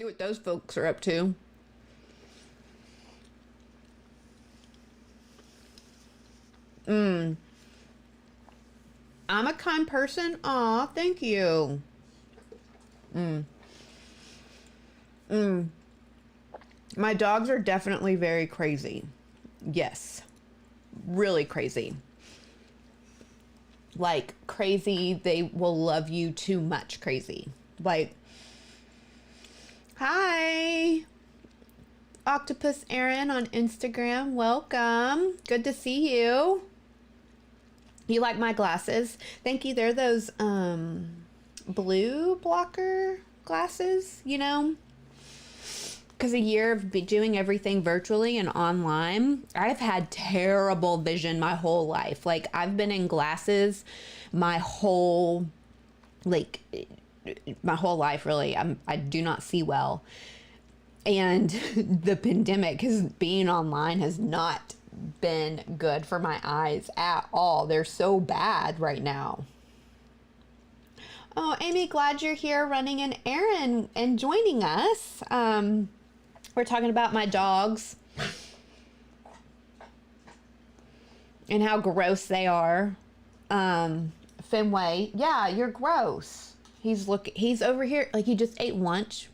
See what those folks are up to. I'm a kind person. Aw, thank you. My dogs are definitely very crazy. Yes. Really crazy. Like crazy, they will love you too much crazy. Like, hi, Octopus Aaron on Instagram. Welcome. Good to see you. You like my glasses? Thank you. They're those blue blocker glasses, you know? Because a year of doing everything virtually and online, I've had terrible vision my whole life. Like, I've been in glasses my whole life, really. I do not see well. And the pandemic being online has not been good for my eyes at all. They're so bad right now. Oh, Amy, glad you're here running an errand and joining us. We're talking about my dogs and how gross they are. Fenway, yeah, you're gross. He's over here, like he just ate lunch.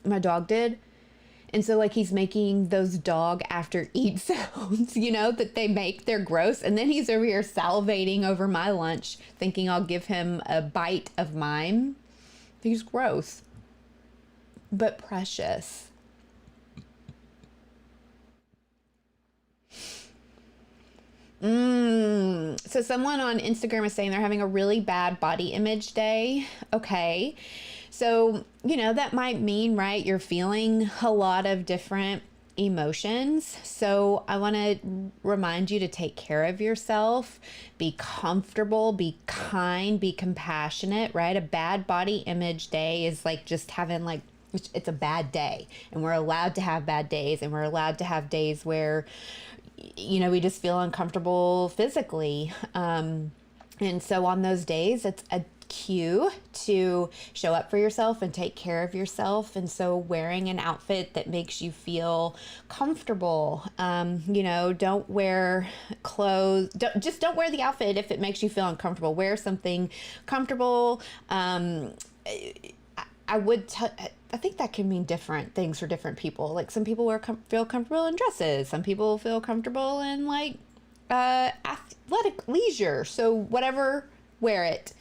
My dog did. And so like he's making those dog after eat sounds, you know, that they make. They're gross. And then he's over here salivating over my lunch, thinking I'll give him a bite of mine. He's gross, but precious. So someone on Instagram is saying they're having a really bad body image day. Okay. So, you know, that might mean, right, you're feeling a lot of different emotions. So I want to remind you to take care of yourself, be comfortable, be kind, be compassionate, right? A bad body image day is like just having like, it's a bad day, and we're allowed to have bad days, and we're allowed to have days where, you know, we just feel uncomfortable physically. And so on those days, it's a cue to show up for yourself and take care of yourself. And so wearing an outfit that makes you feel comfortable, you know, don't wear clothes, don't wear the outfit if it makes you feel uncomfortable. Wear something comfortable. I think that can mean different things for different people. Like some people feel comfortable in dresses. Some people feel comfortable in like athletic leisure. So whatever, wear it.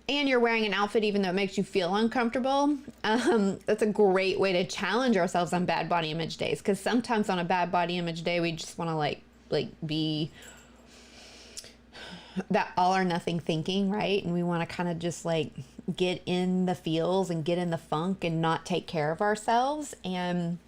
And you're wearing an outfit even though it makes you feel uncomfortable. That's a great way to challenge ourselves on bad body image days. Because sometimes on a bad body image day, we just want to like be that all or nothing thinking, right? And we want to kind of just like get in the feels and get in the funk and not take care of ourselves. And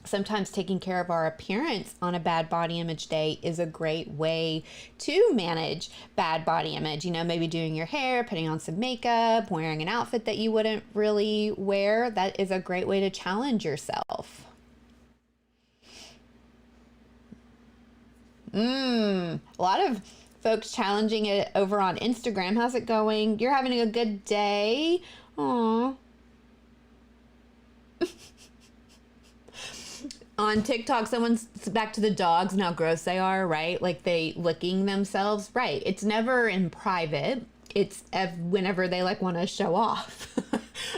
sometimes taking care of our appearance on a bad body image day is a great way to manage bad body image. You know, maybe doing your hair, putting on some makeup, wearing an outfit that you wouldn't really wear. That is a great way to challenge yourself. A lot of folks challenging it over on Instagram. How's it going? You're having a good day? Aww. On TikTok, someone's back to the dogs and how gross they are, right? Like they licking themselves, right? It's never in private. It's whenever they like want to show off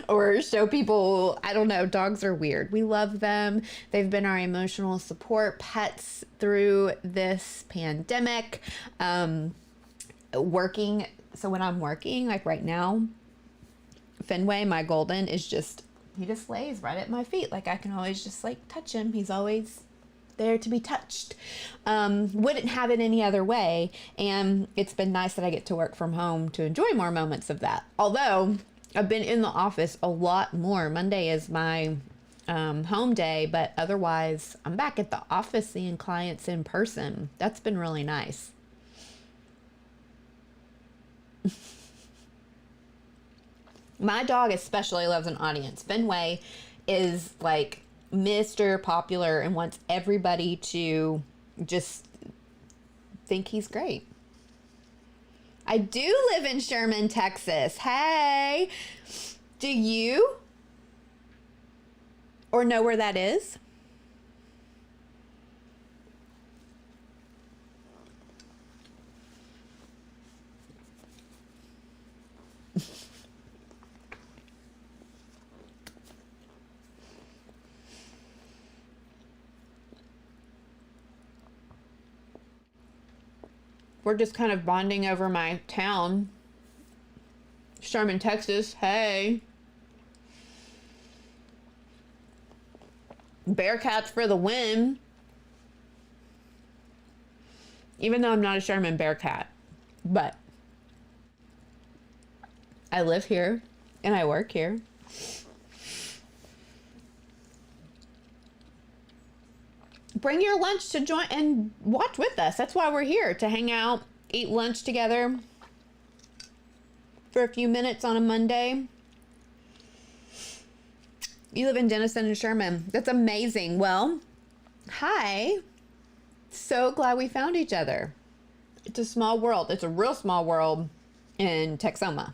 or show people. I don't know. Dogs are weird. We love them. They've been our emotional support pets through this pandemic. Working. So when I'm working, like right now, Fenway, my golden, he just lays right at my feet. Like I can always just like touch him. He's always there to be touched. Wouldn't have it any other way. And it's been nice that I get to work from home to enjoy more moments of that. Although I've been in the office a lot more. Monday is my home day, but otherwise I'm back at the office seeing clients in person. That's been really nice. My dog especially loves an audience. Fenway is like Mr. Popular and wants everybody to just think he's great. I do live in Sherman, Texas. Hey, Do you? Or know where that is? We're just kind of bonding over my town. Sherman, Texas. Hey. Bearcats for the win. Even though I'm not a Sherman Bearcat. But I live here and I work here. Bring your lunch to join and watch with us. That's why we're here, to hang out, eat lunch together for a few minutes on a Monday. You live in Denison and Sherman. That's amazing. Well, hi. So glad we found each other. It's a small world. It's a real small world in Texoma.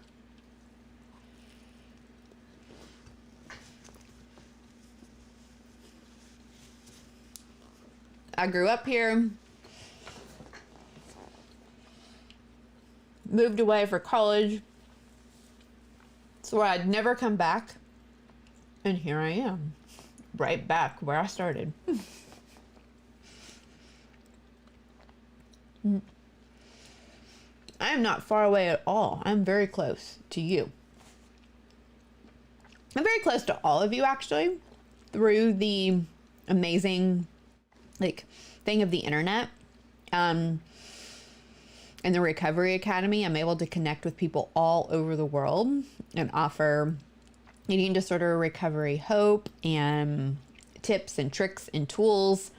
I grew up here, moved away for college, swore I'd never come back, and here I am, right back where I started. I am not far away at all. I'm very close to you. I'm very close to all of you, actually, through the amazing thing of the internet. In the Recovery Academy, I'm able to connect with people all over the world and offer eating disorder recovery hope and tips and tricks and tools.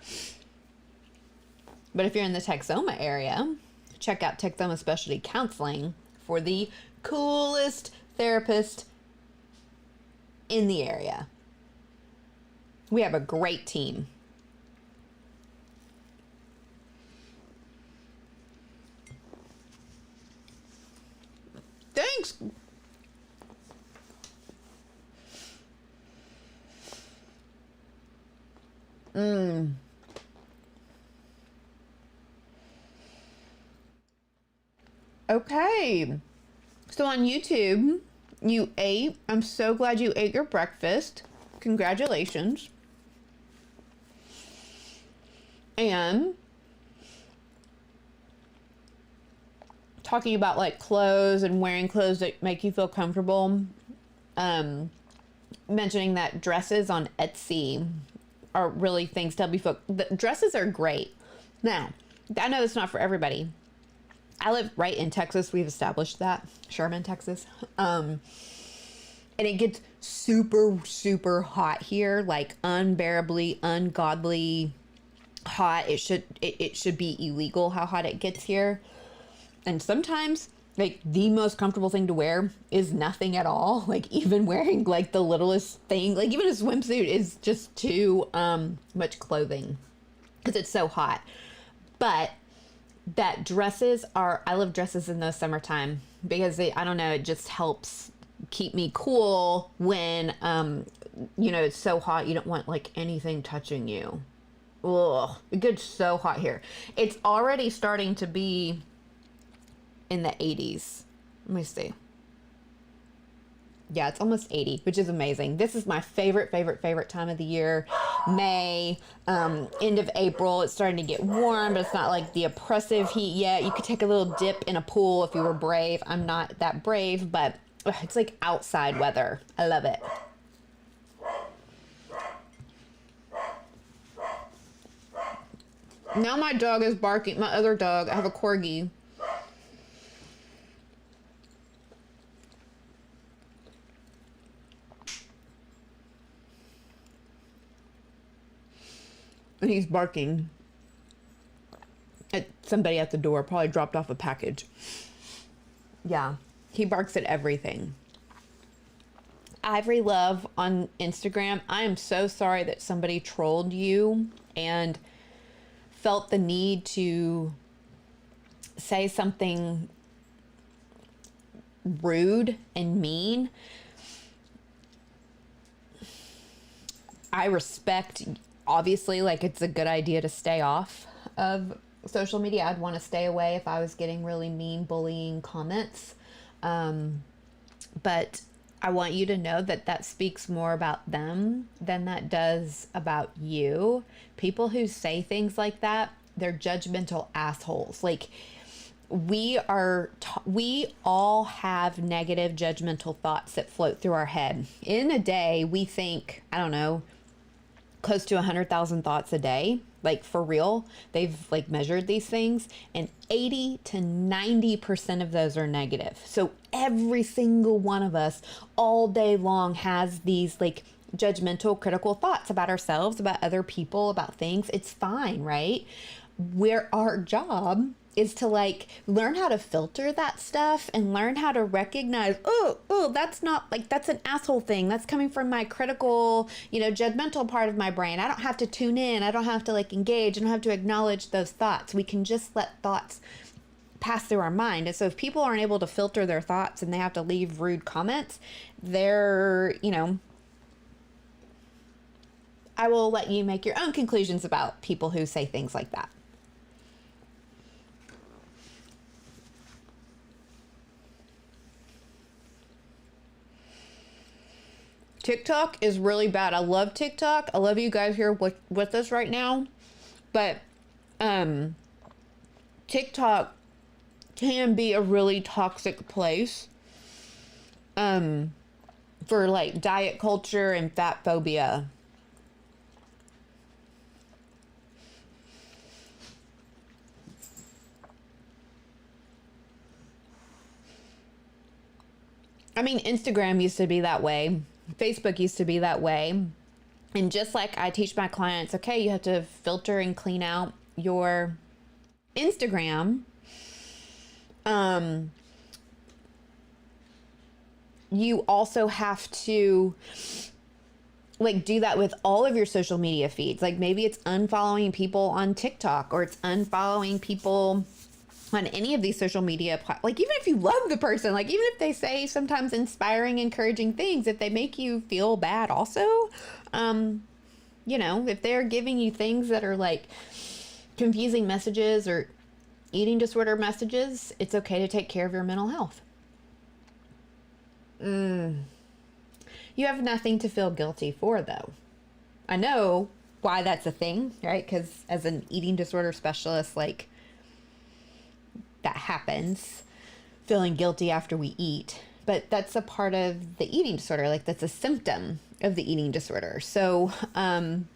But if you're in the Texoma area, check out Texoma Specialty Counseling for the coolest therapist in the area. We have a great team. Thanks. Okay. So on YouTube, you ate. I'm so glad you ate your breakfast. Congratulations. And talking about like clothes and wearing clothes that make you feel comfortable, mentioning that dresses on Etsy are really things to help you feel. The dresses are great. Now, I know it's not for everybody. I live right in Texas. We've established that. Sherman, Texas. And it gets super, super hot here, like unbearably, ungodly hot. It should be illegal how hot it gets here. And sometimes, like, the most comfortable thing to wear is nothing at all. Like, even wearing, like, the littlest thing, like, even a swimsuit is just too much clothing because it's so hot. But that dresses are, I love dresses in the summertime because I don't know, it just helps keep me cool when, it's so hot. You don't want, like, anything touching you. Ugh, it gets so hot here. It's already starting to be in the 80s. Let me see. Yeah, it's almost 80, which is amazing. This is my favorite time of the year. May, end of April. It's starting to get warm, but it's not like the oppressive heat yet. You could take a little dip in a pool if you were brave. I'm not that brave, but it's like outside weather. I love it. Now my dog is barking. My other dog, I have a corgi. And he's barking at somebody at the door, probably dropped off a package. Yeah, he barks at everything. Ivory Love on Instagram. I am so sorry that somebody trolled you and felt the need to say something rude and mean. I respect, obviously, like it's a good idea to stay off of social media. I'd want to stay away if I was getting really mean bullying comments. But I want you to know that that speaks more about them than that does about you. People who say things like that, they're judgmental assholes. Like, we all have negative judgmental thoughts that float through our head. In a day, we think, I don't know, close to 100,000 thoughts a day. Like, for real, they've like measured these things, and 80 to 90% of those are negative. So every single one of us all day long has these like judgmental, critical thoughts about ourselves, about other people, about things. It's fine, right? Where our job is to like learn how to filter that stuff and learn how to recognize, oh, that's not like, that's an asshole thing. That's coming from my critical, judgmental part of my brain. I don't have to tune in. I don't have to like engage. I don't have to acknowledge those thoughts. We can just let thoughts pass through our mind. And so if people aren't able to filter their thoughts and they have to leave rude comments, they're, I will let you make your own conclusions about people who say things like that. TikTok is really bad. I love TikTok. I love you guys here with us right now. But TikTok can be a really toxic place for like diet culture and fat phobia. I mean, Instagram used to be that way. Facebook used to be that way. And just like I teach my clients, okay, you have to filter and clean out your Instagram. You also have to like do that with all of your social media feeds. Like maybe it's unfollowing people on TikTok, or it's unfollowing people on any of these social media like even if you love the person, like even if they say sometimes inspiring, encouraging things, if they make you feel bad also, if they're giving you things that are like confusing messages or eating disorder messages, it's okay to take care of your mental health. You have nothing to feel guilty for, though. I know why that's a thing, right? Because as an eating disorder specialist, like, that happens, feeling guilty after we eat. But that's a part of the eating disorder. Like, that's a symptom of the eating disorder. So, and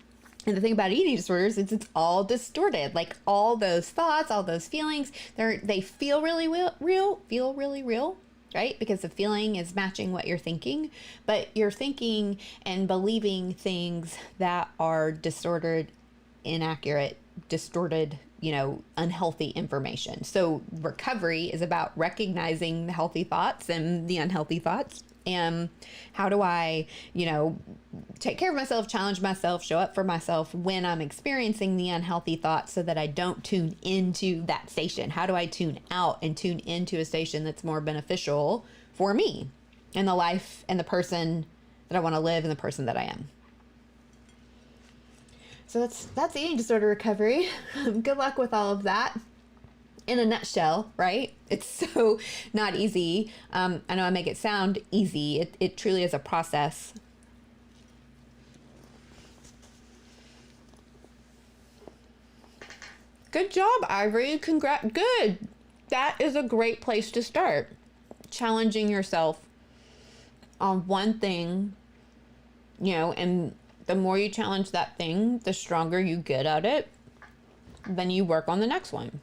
the thing about eating disorders is it's all distorted. Like, all those thoughts, all those feelings, they feel really real, right? Because the feeling is matching what you're thinking, but you're thinking and believing things that are disordered, inaccurate, distorted, unhealthy information. So recovery is about recognizing the healthy thoughts and the unhealthy thoughts. And how do I, take care of myself, challenge myself, show up for myself when I'm experiencing the unhealthy thoughts so that I don't tune into that station? How do I tune out and tune into a station that's more beneficial for me and the life and the person that I want to live and the person that I am? So that's eating disorder recovery. Good luck with all of that. In a nutshell, right? It's so not easy. I know I make it sound easy. It truly is a process. Good job, Ivory. Congrats. Good. That is a great place to start. Challenging yourself on one thing, and the more you challenge that thing, the stronger you get at it. Then you work on the next one.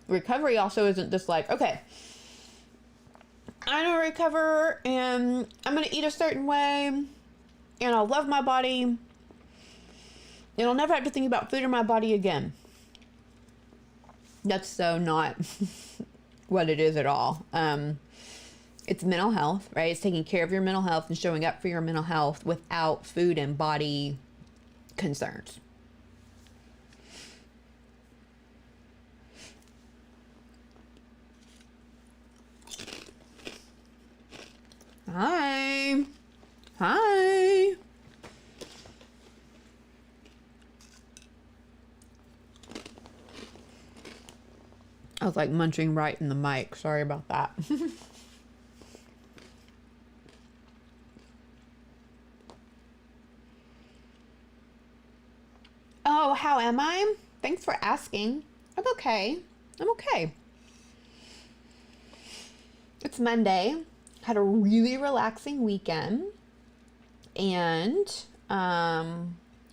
Recovery also isn't just like, okay, I'm gonna recover and I'm gonna eat a certain way and I'll love my body and I'll never have to think about food or my body again. That's so not what it is at all. It's mental health, right? It's taking care of your mental health and showing up for your mental health without food and body concerns. Hi. Hi. I was like munching right in the mic. Sorry about that. Oh, how am I? Thanks for asking. I'm okay. I'm okay. It's Monday. Had a really relaxing weekend. And, I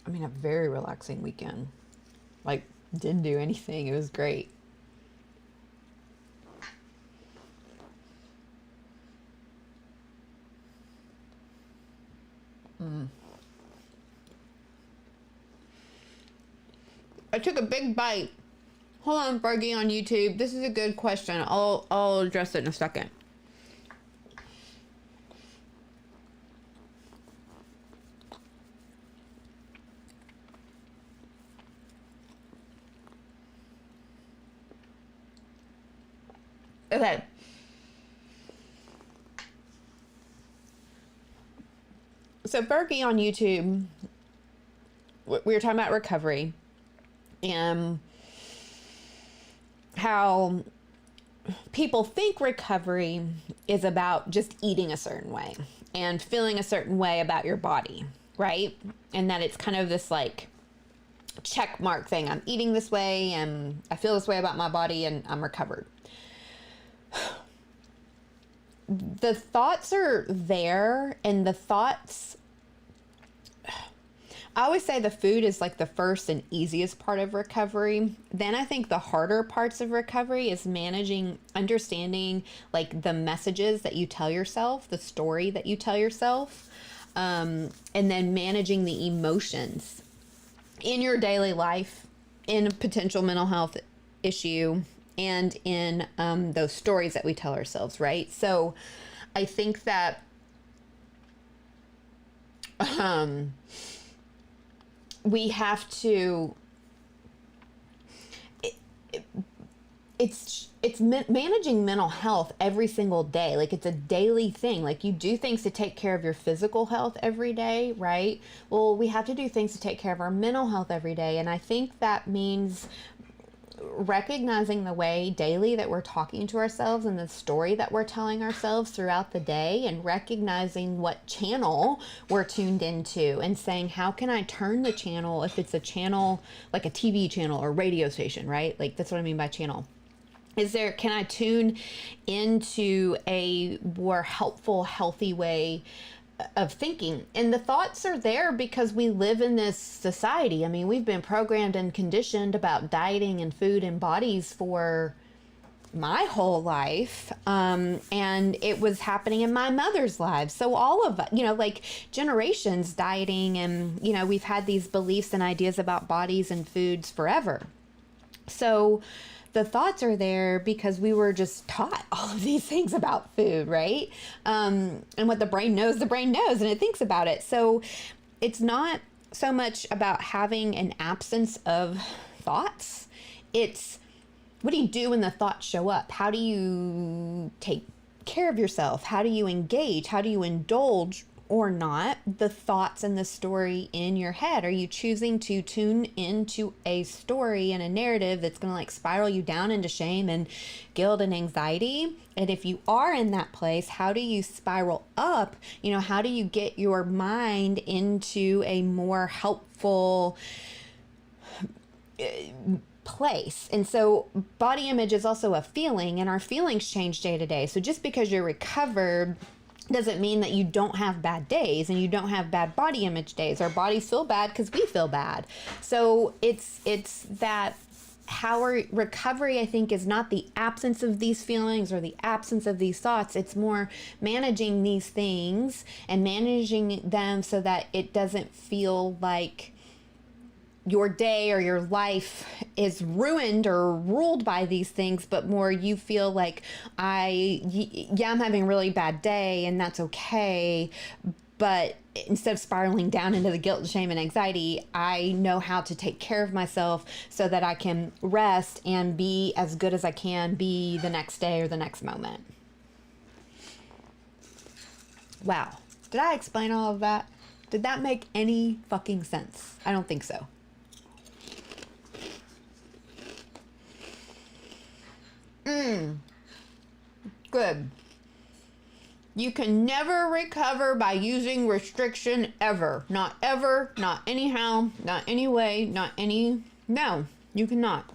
mean, a very relaxing weekend. Like, didn't do anything. It was great. I took a big bite. Hold on, Fergie on YouTube. This is a good question. I'll address it in a second. Okay. So Fergie on YouTube, we were talking about recovery and how people think recovery is about just eating a certain way and feeling a certain way about your body, right? And that it's kind of this like check mark thing. I'm eating this way and I feel this way about my body and I'm recovered. The thoughts are there, and the thoughts, I always say the food is like the first and easiest part of recovery. Then I think the harder parts of recovery is managing, understanding like the messages that you tell yourself, the story that you tell yourself, and then managing the emotions in your daily life, in a potential mental health issue, and in those stories that we tell ourselves, right? So I think that we have to, it's managing mental health every single day. Like it's a daily thing. Like you do things to take care of your physical health every day, right? Well, we have to do things to take care of our mental health every day. And I think that means recognizing the way daily that we're talking to ourselves and the story that we're telling ourselves throughout the day, and recognizing what channel we're tuned into and saying, how can I turn the channel if it's a channel like a TV channel or radio station, right? Like that's what I mean by channel. Can I tune into a more helpful, healthy way of thinking? And the thoughts are there because we live in this society. I mean, we've been programmed and conditioned about dieting and food and bodies for my whole life. And it was happening in my mother's life. So all of, like generations dieting, and, we've had these beliefs and ideas about bodies and foods forever. So the thoughts are there because we were just taught all of these things about food, right? And what the brain knows and it thinks about it. So it's not so much about having an absence of thoughts. It's what do you do when the thoughts show up? How do you take care of yourself? How do you engage? How do you indulge or not the thoughts and the story in your head? Are you choosing to tune into a story and a narrative that's going to like spiral you down into shame and guilt and anxiety? And if you are in that place, how do you spiral up? How do you get your mind into a more helpful place? And so body image is also a feeling, and our feelings change day to day. So just because you're recovered doesn't mean that you don't have bad days and you don't have bad body image days. Our bodies feel bad because we feel bad. So it's that recovery, I think, is not the absence of these feelings or the absence of these thoughts. It's more managing these things and managing them so that it doesn't feel like your day or your life is ruined or ruled by these things, but more you feel like I'm having a really bad day and that's okay. But instead of spiraling down into the guilt, shame, and anxiety, I know how to take care of myself so that I can rest and be as good as I can be the next day or the next moment. Wow. Did I explain all of that? Did that make any fucking sense? I don't think so. Good. You can never recover by using restriction ever. Not ever, not anyhow, not anyway, not any... No, you cannot.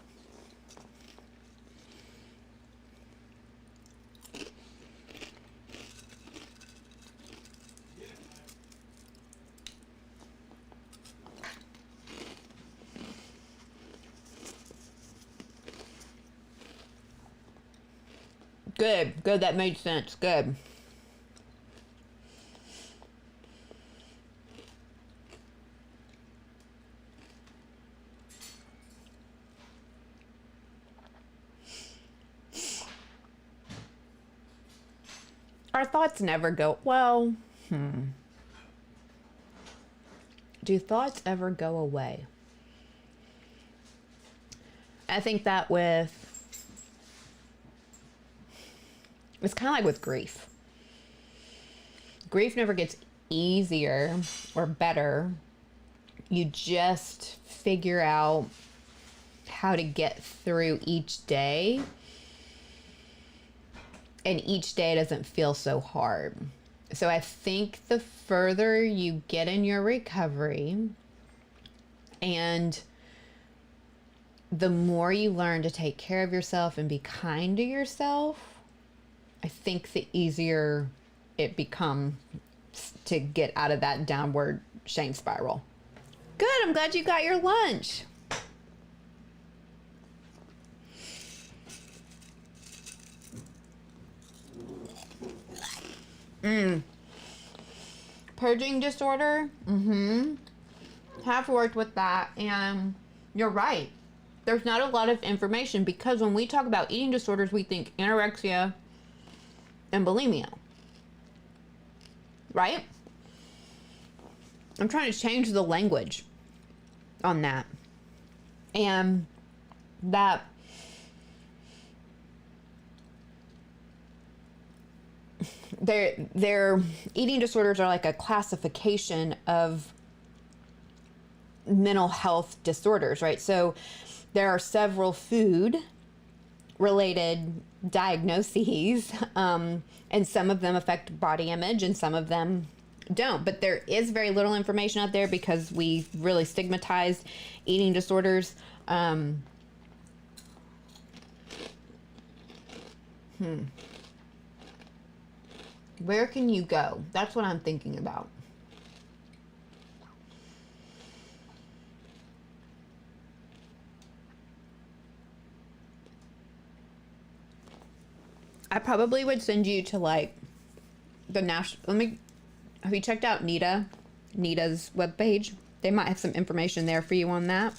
Good, good, that made sense. Good. Our thoughts never go, well, do thoughts ever go away? I think that it's kind of like with grief. Grief never gets easier or better. You just figure out how to get through each day. And each day doesn't feel so hard. So I think the further you get in your recovery and the more you learn to take care of yourself and be kind to yourself, I think the easier it becomes to get out of that downward shame spiral. Good, I'm glad you got your lunch. Purging disorder, have worked with that, and you're right. There's not a lot of information because when we talk about eating disorders, we think anorexia and bulimia, right? I'm trying to change the language on that. And that their eating disorders are like a classification of mental health disorders, right? So there are several food related diagnoses, and some of them affect body image and some of them don't. But there is very little information out there because we really stigmatized eating disorders. Where can you go? That's what I'm thinking about. I probably would send you to like the national, have you checked out Nita's webpage? They might have some information there for you on that.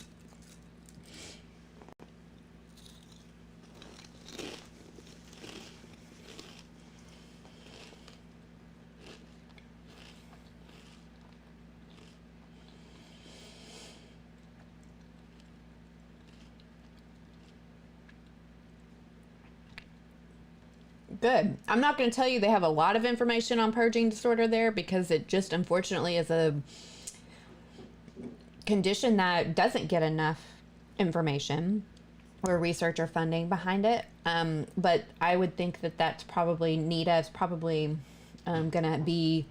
Good. I'm not going to tell you they have a lot of information on purging disorder there because it just unfortunately is a condition that doesn't get enough information or research or funding behind it. But I would think that that's probably, Nita is probably going to be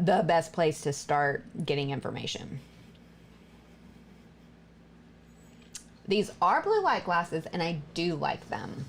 the best place to start getting information. These are blue light glasses and I do like them.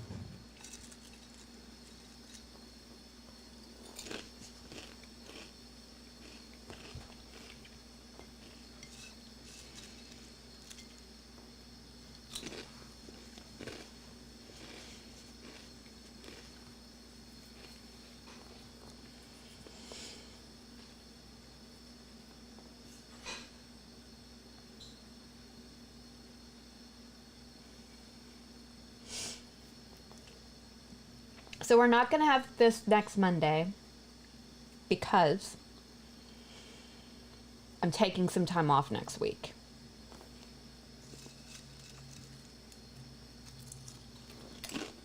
So we're not going to have this next Monday because I'm taking some time off next week.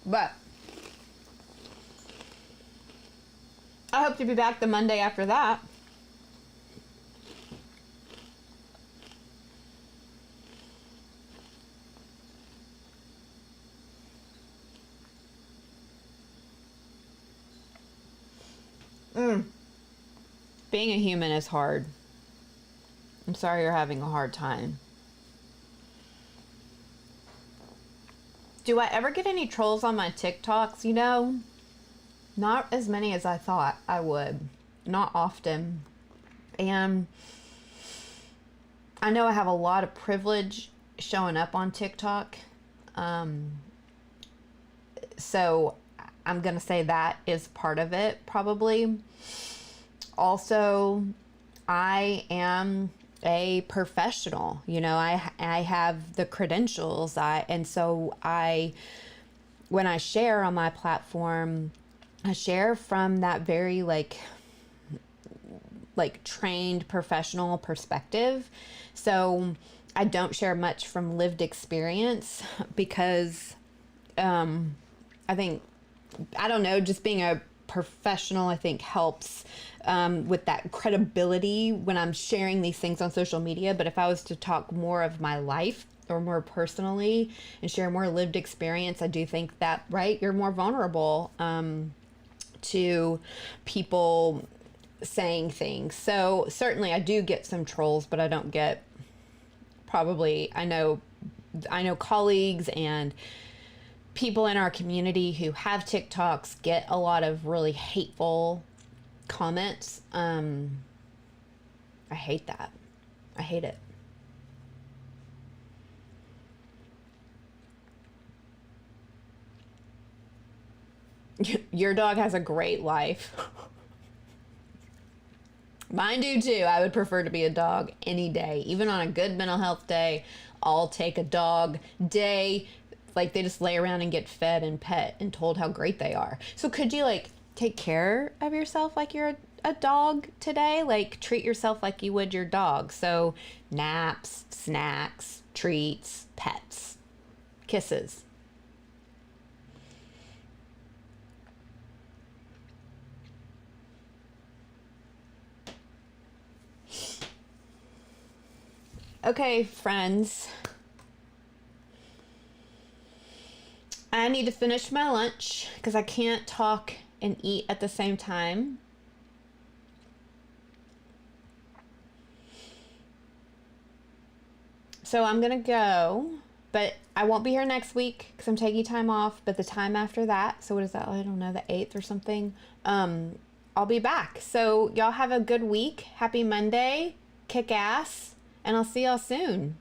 But I hope to be back the Monday after that. Being a human is hard. I'm sorry you're having a hard time. Do I ever get any trolls on my TikToks? You know, not as many as I thought I would. Not often. And I know I have a lot of privilege showing up on TikTok. So I'm going to say that is part of it, probably. Also, I am a professional. You know, I have the credentials. And so when I share on my platform, I share from that very like trained professional perspective. So I don't share much from lived experience because I think, I don't know, just being a professional, I think helps with that credibility when I'm sharing these things on social media. But if I was to talk more of my life or more personally and share more lived experience, I do think that, right, you're more vulnerable to people saying things. So certainly I do get some trolls, but I don't get probably, I know colleagues and people in our community who have TikToks get a lot of really hateful comments. I hate that. I hate it. Your dog has a great life. Mine do too. I would prefer to be a dog any day. Even on a good mental health day, I'll take a dog day. Like, they just lay around and get fed and pet and told how great they are. So could you like take care of yourself like you're a dog today? Like, treat yourself like you would your dog. So naps, snacks, treats, pets, kisses. Okay, friends. I need to finish my lunch because I can't talk and eat at the same time. So I'm going to go, but I won't be here next week because I'm taking time off. But the time after that, so what is that? I don't know, the 8th or something. I'll be back. So y'all have a good week. Happy Monday. Kick ass. And I'll see y'all soon.